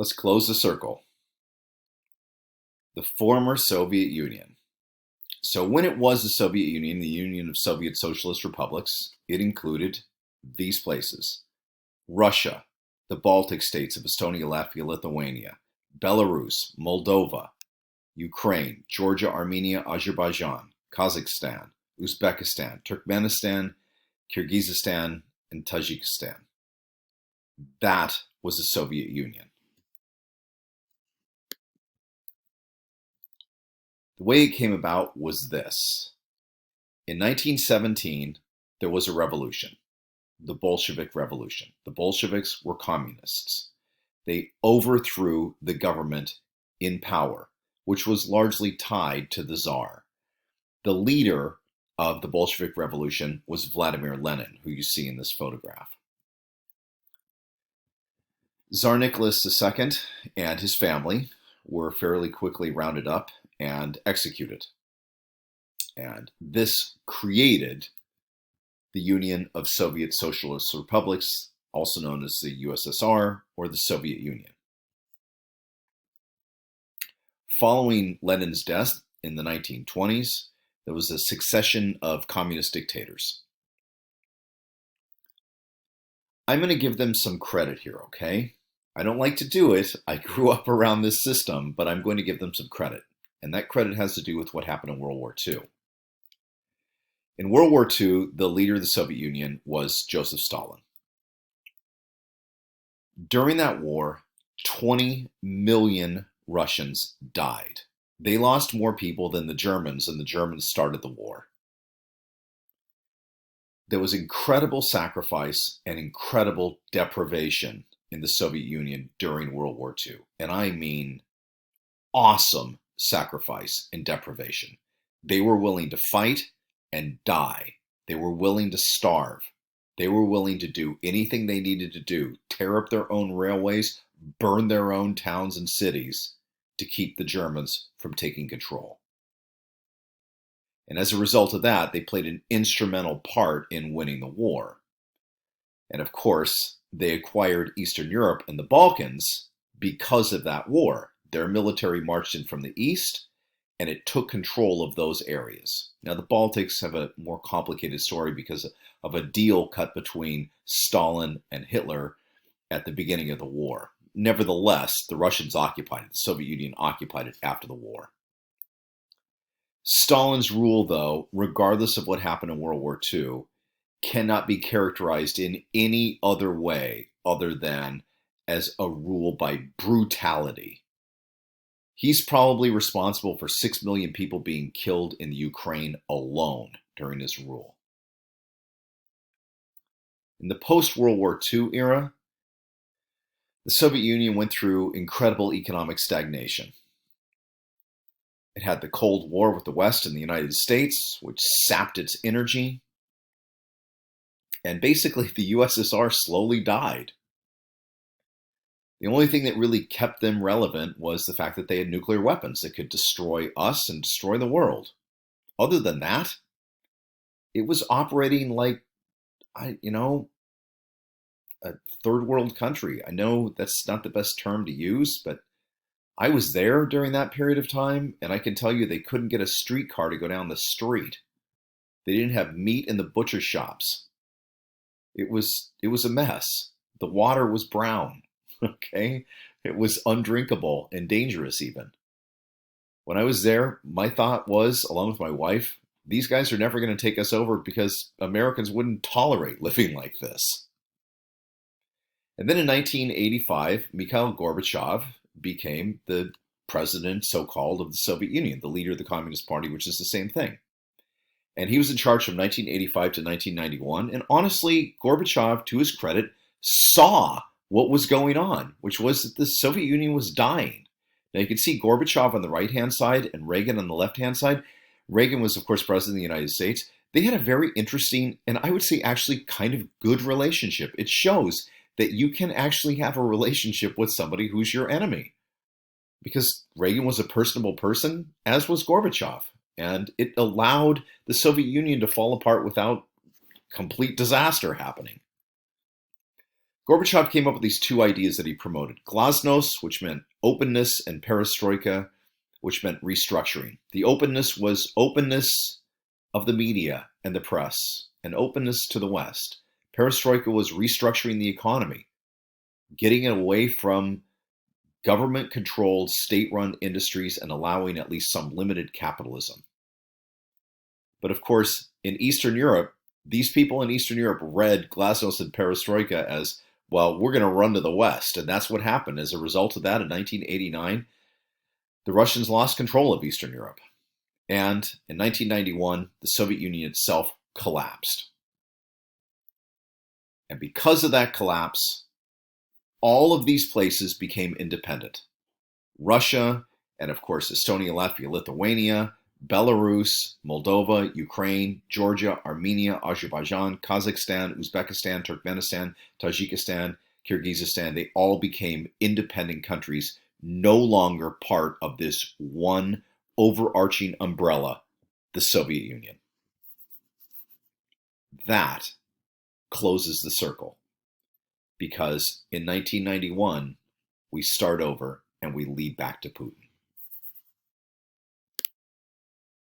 Let's close the circle. The former Soviet Union. So when it was the Soviet Union, the Union of Soviet Socialist Republics, it included these places: Russia, the Baltic states of Estonia, Latvia, Lithuania, Belarus, Moldova, Ukraine, Georgia, Armenia, Azerbaijan, Kazakhstan, Uzbekistan, Turkmenistan, Kyrgyzstan, and Tajikistan. That was the Soviet Union. The way it came about was this. In 1917, there was a revolution, the Bolshevik Revolution. The Bolsheviks were communists. They overthrew the government in power, which was largely tied to the Tsar. The leader of the Bolshevik Revolution was Vladimir Lenin, who you see in this photograph. Tsar Nicholas II and his family were fairly quickly rounded up and executed. And this created the Union of Soviet Socialist Republics, also known as the USSR or the Soviet Union. Following Lenin's death in the 1920s, there was a succession of communist dictators. I'm going to give them some credit here, okay? I don't like to do it. I grew up around this system, but I'm going to give them some credit. And that credit has to do with what happened in World War II. In World War II, the leader of the Soviet Union was Joseph Stalin. During that war, 20 million Russians died. They lost more people than the Germans, and the Germans started the war. There was incredible sacrifice and incredible deprivation in the Soviet Union during World War II. And I mean awesome sacrifice and deprivation. They were willing to fight and die. They were willing to starve. They were willing to do anything they needed to do, tear up their own railways, burn their own towns and cities to keep the Germans from taking control. And as a result of that, they played an instrumental part in winning the war. And of course, they acquired Eastern Europe and the Balkans because of that war. Their military marched in from the east, and it took control of those areas. Now, the Baltics have a more complicated story because of a deal cut between Stalin and Hitler at the beginning of the war. Nevertheless, the Russians occupied it. The Soviet Union occupied it after the war. Stalin's rule, though, regardless of what happened in World War II, cannot be characterized in any other way other than as a rule by brutality. He's probably responsible for 6 million people being killed in the Ukraine alone during his rule. In the post-World War II era, the Soviet Union went through incredible economic stagnation. It had the Cold War with the West and the United States, which sapped its energy. And basically, the USSR slowly died. The only thing that really kept them relevant was the fact that they had nuclear weapons that could destroy us and destroy the world. Other than that, it was operating like, a third world country. I know that's not the best term to use, but I was there during that period of time, and I can tell you they couldn't get a streetcar to go down the street. They didn't have meat in the butcher shops. It was a mess. The water was brown. Okay? It was undrinkable and dangerous even. When I was there, my thought was, along with my wife, these guys are never going to take us over because Americans wouldn't tolerate living like this. And then in 1985, Mikhail Gorbachev became the president, so-called, of the Soviet Union, the leader of the Communist Party, which is the same thing. And he was in charge from 1985 to 1991. And honestly, Gorbachev, to his credit, saw what was going on, which was that the Soviet Union was dying. Now you can see Gorbachev on the right-hand side and Reagan on the left-hand side. Reagan was, of course, president of the United States. They had a very interesting, and I would say actually kind of good relationship. It shows that you can actually have a relationship with somebody who's your enemy. Because Reagan was a personable person, as was Gorbachev. And it allowed the Soviet Union to fall apart without complete disaster happening. Gorbachev came up with these two ideas that he promoted. Glasnost, which meant openness, and perestroika, which meant restructuring. The openness was openness of the media and the press, and openness to the West. Perestroika was restructuring the economy, getting it away from government-controlled, state-run industries and allowing at least some limited capitalism. But of course, in Eastern Europe, these people in Eastern Europe read Glasnost and Perestroika as, well, we're going to run to the West. And that's what happened. As a result of that, in 1989, the Russians lost control of Eastern Europe. And in 1991, the Soviet Union itself collapsed. And because of that collapse, all of these places became independent. Russia, and of course Estonia, Latvia, Lithuania, Belarus, Moldova, Ukraine, Georgia, Armenia, Azerbaijan, Kazakhstan, Uzbekistan, Turkmenistan, Tajikistan, Kyrgyzstan, they all became independent countries, no longer part of this one overarching umbrella, the Soviet Union. That closes the circle, because in 1991, we start over and we lead back to Putin.